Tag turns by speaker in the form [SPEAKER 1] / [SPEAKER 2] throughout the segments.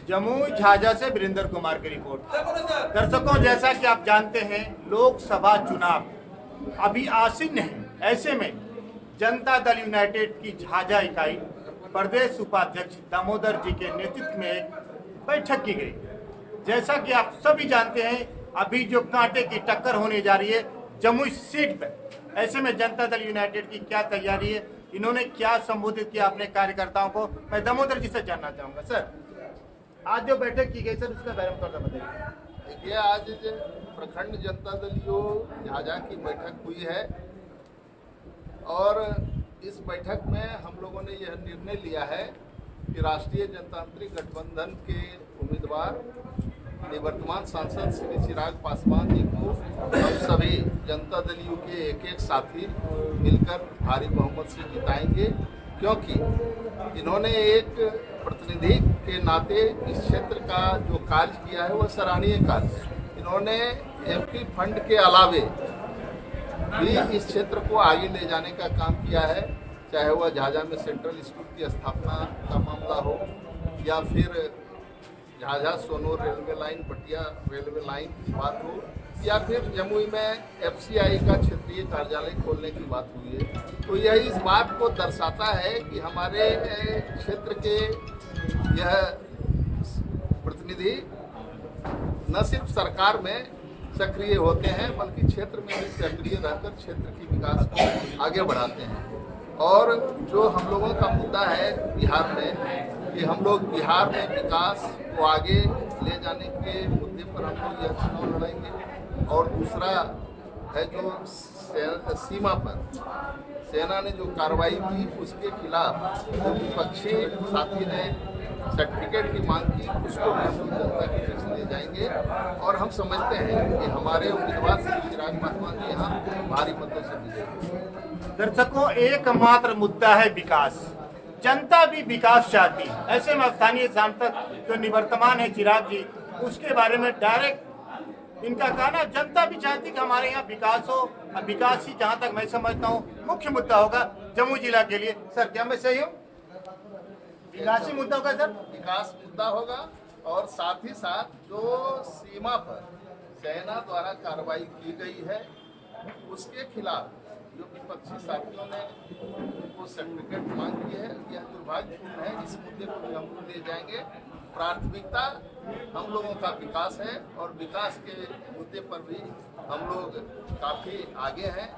[SPEAKER 1] जमुई झाझा से वीरेंद्र कुमार की रिपोर्ट। दर्शकों, जैसा कि आप जानते हैं, लोकसभा चुनाव अभी आसीन है। ऐसे में जनता दल यूनाइटेड की झाझा इकाई प्रदेश उपाध्यक्ष दामोदर जी के नेतृत्व में एक बैठक की गई। जैसा कि आप सभी जानते हैं, अभी जो कांटे की टक्कर होने जा रही है जमुई सीट पर। ऐसे में जनता दल यूनाइटेड की क्या तैयारी है, इन्होंने क्या संबोधित किया अपने कार्यकर्ताओं को, मैं दामोदर जी से जानना चाहूंगा। सर, आज जो बैठक की गई सर, उसका बारे में थोड़ा बताइए।
[SPEAKER 2] देखिए, आज प्रखंड जनता दल झाझा की बैठक हुई है और इस बैठक में हम लोगों ने यह निर्णय लिया है कि राष्ट्रीय जनतांत्रिक गठबंधन के उम्मीदवार निवर्तमान सांसद श्री चिराग पासवान जी को हम सभी जनता दलियों के एक एक साथी मिलकर भारी बहुमत से जिताएंगे, क्योंकि इन्होंने एक प्रतिनिधि के नाते इस क्षेत्र का जो कार्य किया है वह सराहनीय कार्य। इन्होंने एमपी फंड के अलावे भी इस क्षेत्र को आगे ले जाने का काम किया है, चाहे वह झाझा में सेंट्रल स्कूल की स्थापना का मामला हो या फिर झाझा सोनोर रेलवे लाइन, पटिया रेलवे लाइन की बात हो, या फिर जमुई में FCI का क्षेत्रीय कार्यालय खोलने की बात हुई है। तो यह इस बात को दर्शाता है कि हमारे क्षेत्र के यह प्रतिनिधि न सिर्फ सरकार में सक्रिय होते हैं बल्कि क्षेत्र में भी सक्रिय रहकर क्षेत्र की विकास को आगे बढ़ाते हैं। और जो हम लोगों का मुद्दा है बिहार में कि हम लोग बिहार में विकास को आगे ले जाने के मुद्दे पर हम लोग यह चुनाव लड़ेंगे। और दूसरा है जो सीमा पर सेना ने जो कार्रवाई की उसके खिलाफ जो विपक्षी साथी ने सर्टिफिकेट की मांग की, उसको भी हम जनता के बीच ले जाएंगे। और हम समझते हैं कि हमारे उम्मीदवार श्री चिराग पासवान जी यहाँ भारी मतों से विजयी।
[SPEAKER 1] दर्शकों, एकमात्र मुद्दा है विकास। जनता भी विकास चाहती है। ऐसे में स्थानीय सांसद जो निवर्तमान है चिराग जी, उसके बारे में डायरेक्ट इनका कहना, जनता भी चाहती कि हमारे यहाँ विकास हो। और विकास ही जहाँ तक मैं समझता हूँ मुख्य मुद्दा होगा जमुई जिला के लिए। सर, क्या मैं सही हूँ? विकास ही मुद्दा होगा सर?
[SPEAKER 2] विकास मुद्दा होगा और साथ ही साथ जो सीमा पर सेना द्वारा कार्रवाई की गई है उसके खिलाफ जो विपक्षी साथियों ने वो सर्टिफिकेट मांग की है, यह दुर्भाग्यपूर्ण है। इस मुद्दे को भी हम लोग ले जाएंगे। प्राथमिकता हम लोगों का विकास है और विकास के मुद्दे पर भी हम लोग काफ़ी आगे हैं।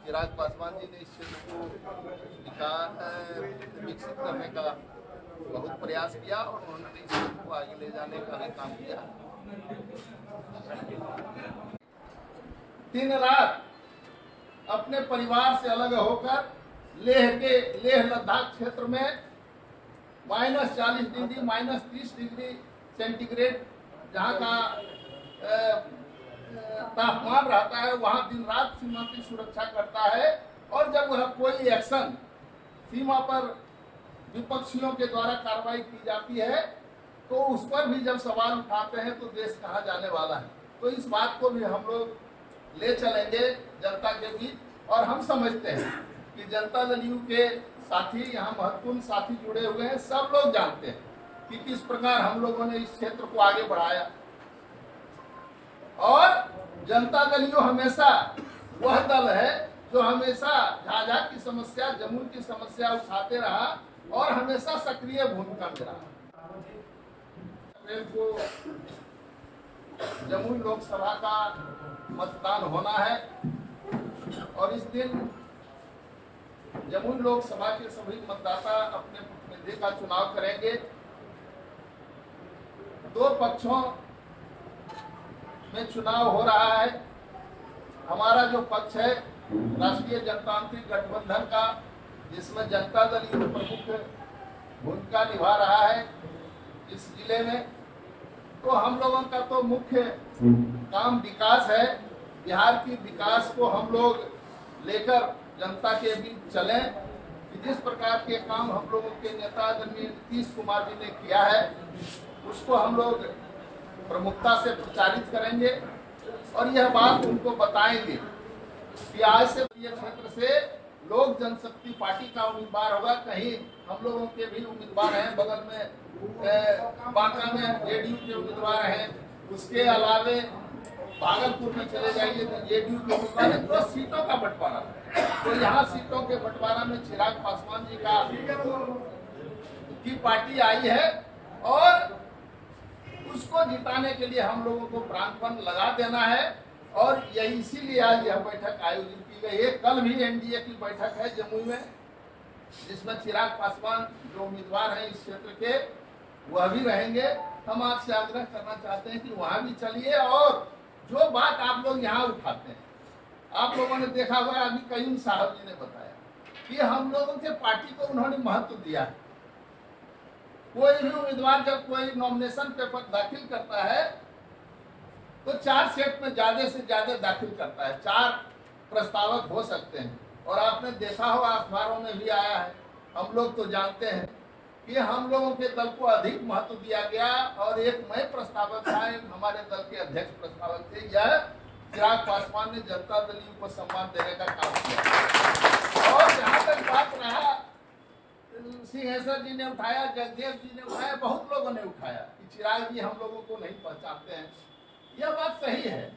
[SPEAKER 2] चिराग पासवान जी ने इस क्षेत्र को विकसित करने का बहुत प्रयास किया और उन्होंने इस क्षेत्र को आगे ले जाने का भी काम किया। दिन रात अपने परिवार से अलग होकर लेह लद्दाख क्षेत्र में -40 डिग्री, -30 डिग्री सेंटीग्रेड जहाँ का तापमान रहता है, वहाँ दिन रात सीमा की सुरक्षा करता है। और जब वह कोई एक्शन सीमा पर विपक्षियों के द्वारा कार्रवाई की जाती है तो उस पर भी जब सवाल उठाते हैं तो देश कहाँ जाने वाला है। तो इस बात को भी हम लोग ले चलेंगे जनता के बीच। और हम समझते हैं कि जनता दलियों के साथी यहाँ महत्वपूर्ण साथी जुड़े हुए हैं। सब लोग जानते हैं कि किस प्रकार हम लोगों ने इस क्षेत्र को आगे बढ़ाया। और जनता दलियों हमेशा वह दल है जो हमेशा झाझा की समस्या, जमुई की समस्या उठाते रहा और हमेशा सक्रिय भूमिका में रहा। अप्रैल को जमुई लोकसभा का मतदान होना है और इस दिन जमुई लोकसभा के सभी मतदाता अपने प्रतिनिधि का चुनाव करेंगे। दो पक्षों में चुनाव हो रहा है। हमारा जो पक्ष है राष्ट्रीय जनतांत्रिक गठबंधन का, जिसमें जनता दल प्रमुख भूमिका निभा रहा है इस जिले में, तो हम लोगों का तो मुख्य काम विकास है। बिहार की विकास को हम लोग लेकर जनता के बीच चलें कि जिस प्रकार के काम हम लोगों के नेता आदरणीय नीतीश कुमार जी ने किया है उसको हम लोग प्रमुखता से प्रचारित करेंगे और यह बात उनको बताएंगे कि आज से ये क्षेत्र से लोक जनशक्ति पार्टी का उम्मीदवार होगा, कहीं हम लोगों के भी उम्मीदवार हैं, बगल में बांका में जेडीयू के उम्मीदवार हैं, उसके अलावे भागलपुर में चले जाइए तो जेडीयू के उम्मीदवार हैं। तो सीटों का बंटवारा, तो यहाँ सीटों के बंटवारा में चिराग पासवान जी की पार्टी आई है और उसको जिताने के लिए हम लोगों को प्राणपण लगा देना है और यही इसीलिए आज यह बैठक आयोजित की गई है। कल भी एनडीए की बैठक है जमुई में, जिसमें चिराग पासवान जो उम्मीदवार हैं इस क्षेत्र के वह भी रहेंगे। हम आपसे आग्रह करना चाहते हैं कि वहां भी चलिए और जो बात आप लोग यहाँ उठाते हैं, आप लोगों ने देखा हुआ अभी कयूम साहब जी ने बताया कि हम लोगों के पार्टी को उन्होंने महत्व दिया है। कोई भी उम्मीदवार जब कोई नॉमिनेशन पेपर दाखिल करता है तो 4 सेट में ज्यादा से ज्यादा दाखिल करता है, 4 प्रस्तावक हो सकते हैं। और आपने देखा होगा अखबारों में भी आया है, हम लोग तो जानते हैं कि हम लोगों के दल को अधिक महत्व दिया गया और एक मैं प्रस्तावक था, हमारे दल के अध्यक्ष प्रस्तावक थे। यह चिराग पासवान ने जनता दल यू को सम्मान देने का काम किया। और जहाँ तक बात रहा, सिंहेश्वर जी ने उठाया, जगदेव जी ने उठाया, बहुत लोगों ने उठाया कि चिराग जी हम लोगों को नहीं पहचानते हैं। यह बात सही है,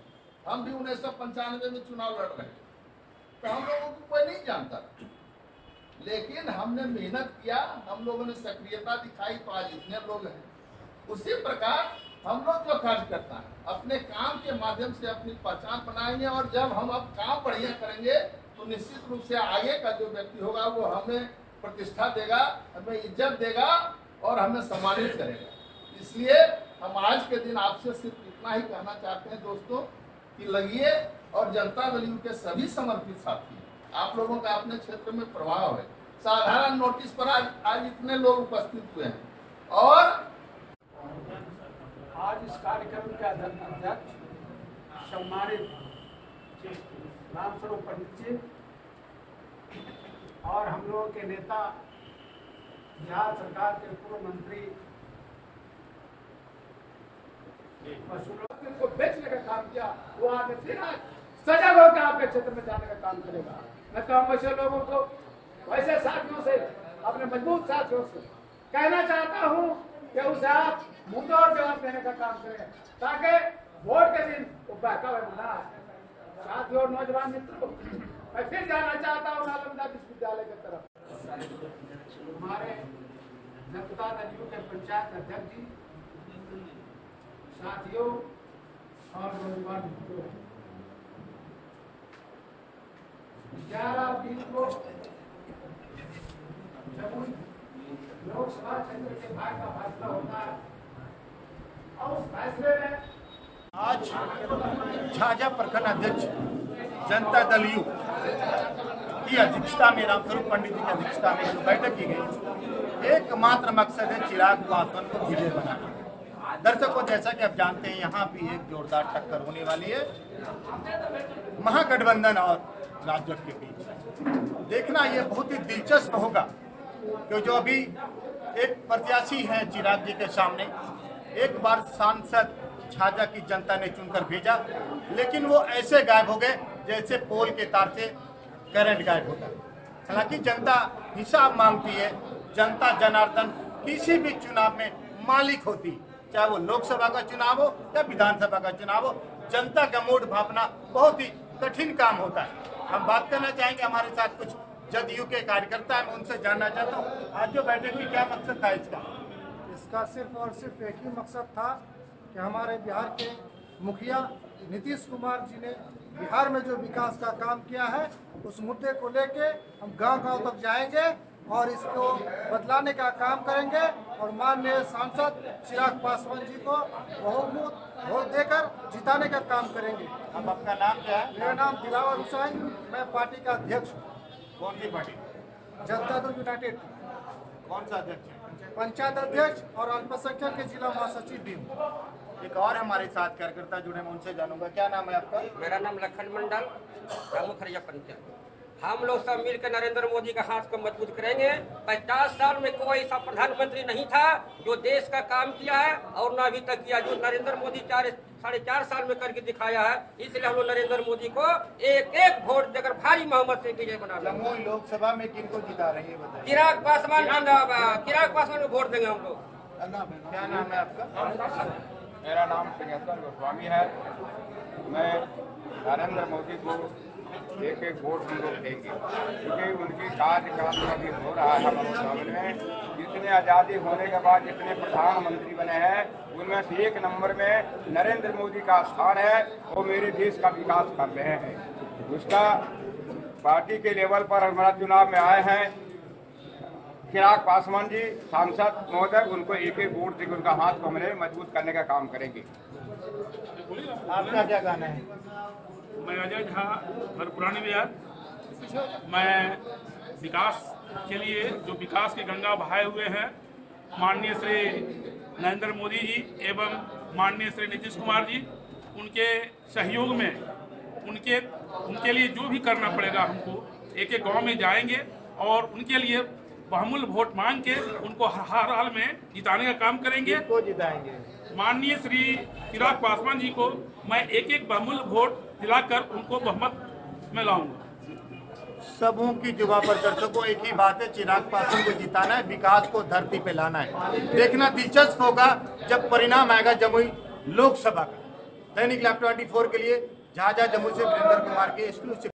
[SPEAKER 2] हम भी 1995 में चुनाव लड़ रहे थे तो हम लोगों को कोई नहीं जानता, लेकिन हमने मेहनत किया, हम लोगों ने सक्रियता दिखाई तो आज इतने लोग हैं। उसी प्रकार हम लोग जो कार्य करता है अपने काम के माध्यम से अपनी पहचान बनाएंगे और जब हम अब काम बढ़िया करेंगे तो निश्चित रूप से आगे का जो व्यक्ति होगा वो हमें प्रतिष्ठा देगा, हमें इज्जत देगा और हमें सम्मानित करेगा। इसलिए हम आज के दिन आपसे सिर्फ इतना ही कहना चाहते हैं दोस्तों कि लगिए और जनता दल यू के सभी समर्पित साथी, आप लोगों का अपने क्षेत्र में प्रभाव है। साधारण नोटिस पर आज इतने लोग उपस्थित हुए हैं और
[SPEAKER 3] आज इस कार्यक्रम के अध्यक्ष सम्मानित रामस्वरूप पंडित जी और हम लोगों के नेता बिहार सरकार के पूर्व मंत्री को बेचने का काम किया, वो आगे फिर आज सजग होकर आपके क्षेत्र में जाने का काम करेगा। मैं तो हम वैसे लोगों को, वैसे साथियों से, अपने मजबूत साथियों से कहना चाहता हूँ कि उसे आप मुंहतोड़ जवाब देने का काम करें ताकि वोट के दिन वो बहका हुआ बना। साथियों और नौजवान मित्रों, मैं फिर जाना चाहता हूँ नालंदा विश्वविद्यालय की तरफ। हमारे जनता दल यू के पंचायत अध्यक्ष जी, साथियों और नौजवान मित्रों, 11 दिन को जमुई लोकसभा क्षेत्र के भाग का फैसला होता है और उस फैसले में
[SPEAKER 1] आज झाझा प्रखंड अध्यक्ष जनता दल यू की अध्यक्षता में, रामस्वरूप पंडित जी की अध्यक्षता में जो बैठक की गई, एकमात्र मकसद है चिराग पासवान को विजय बनाना। दर्शकों, जैसा कि आप जानते हैं यहाँ भी एक जोरदार टक्कर होने वाली है महागठबंधन और राजग के बीच। देखना ये बहुत ही दिलचस्प होगा कि जो अभी एक प्रत्याशी है चिराग जी के सामने, एक बार सांसद झाझा की जनता ने चुनकर भेजा, लेकिन वो ऐसे गायब हो गए जैसे पोल के तार से करंट गायब होता है। हालांकि जनता हिसाब मांगती है, जनता जनार्दन किसी भी चुनाव में मालिक होती, चाहे वो लोकसभा का चुनाव हो या विधानसभा का चुनाव हो। जनता का मूड भापना बहुत ही कठिन काम होता है। हम बात करना चाहेंगे, हमारे साथ कुछ जदयू के कार्यकर्ता हैं, मैं उनसे जानना चाहता हूँ आज जो बैठक की क्या मकसद था
[SPEAKER 4] इसका सिर्फ और सिर्फ एक ही मकसद था कि हमारे बिहार के मुखिया नीतीश कुमार जी ने बिहार में जो विकास का काम किया है उस मुद्दे को लेके हम गांव-गांव तक जाएंगे और इसको बदलाने का काम करेंगे और माननीय सांसद चिराग पासवान जी को बहुमत वोट देकर जिताने का काम करेंगे।
[SPEAKER 1] अब आपका नाम क्या है?
[SPEAKER 4] मेरा नाम दिलावर हुसैन, मैं पार्टी का अध्यक्ष हूँ।
[SPEAKER 1] कौन सी पार्टी?
[SPEAKER 4] जनता दल यूनाइटेड।
[SPEAKER 1] कौन सा अध्यक्ष है?
[SPEAKER 4] पंचायत अध्यक्ष और अल्पसंख्यक के जिला महासचिव भी हूँ।
[SPEAKER 1] एक और हमारे साथ कार्यकर्ता जुड़े, मैं उनसे जानूंगा, क्या नाम है आपका?
[SPEAKER 5] मेरा नाम लखन मंडल, रामू-खरिया पंचायत। हम लोग सब मिलकर नरेंद्र मोदी का हाथ को मजबूत करेंगे। 50 साल में कोई ऐसा प्रधानमंत्री नहीं था जो देश का काम किया है और न अभी तक किया। जो नरेंद्र मोदी 4.5 साल में करके दिखाया है। इसलिए हम लोग नरेंद्र मोदी को एक एक वोट देकर भारी बहुमत से विजय बना देंगे।
[SPEAKER 1] जमुई लोकसभा में किनको जिता रही है बताइए।
[SPEAKER 5] चिराग पासवान चिराग पासवान को वोट देंगे हम लोग।
[SPEAKER 1] क्या नाम है आपका?
[SPEAKER 6] मेरा नाम सिंहेश्वर गोस्वामी है। मैं नरेंद्र मोदी को एक एक वोट हम लोग देंगे, क्योंकि उनकी कार्यकाल में अभी हो रहा है हमारे सामने। जितने आज़ादी होने के बाद जितने प्रधानमंत्री बने हैं उनमें से एक नंबर में नरेंद्र मोदी का स्थान है। वो मेरे देश का विकास कर रहे हैं। उसका पार्टी के लेवल पर हमारा चुनाव में आए हैं चिराग पासवान जी सांसद महोदय, उनको एक एक वोट देकर उनका हाथ को हमने मजबूत करने का काम करेंगे।
[SPEAKER 1] आपका क्या कहना है?
[SPEAKER 7] मैं अजय झा, घर पुरानी बिहार। मैं विकास के लिए जो विकास के गंगा बहाए हुए हैं माननीय श्री नरेंद्र मोदी जी एवं माननीय श्री नीतीश कुमार जी, उनके सहयोग में उनके लिए जो भी करना पड़ेगा हमको, एक एक गांव में जाएंगे और उनके लिए बहुमूल्य वोट मांग के उनको हर हाल में जिताने का काम करेंगे।
[SPEAKER 1] किसको जिताएंगे?
[SPEAKER 7] माननीय श्री चिराग पासवान जी को मैं एक एक बहुमूल्य वोट दिलाकर उनको बहुमत में लाऊंगा।
[SPEAKER 1] सबों की जुबान पर दर्शकों एक ही बात है, चिराग पासवान को जिताना है, विकास को धरती पे लाना है। देखना दिलचस्प होगा जब परिणाम आएगा जमुई लोकसभा का। दैनिक लाइव 24 के लिए झाझा जमुई से वीरेंद्र कुमार के एक्सक्लूसिव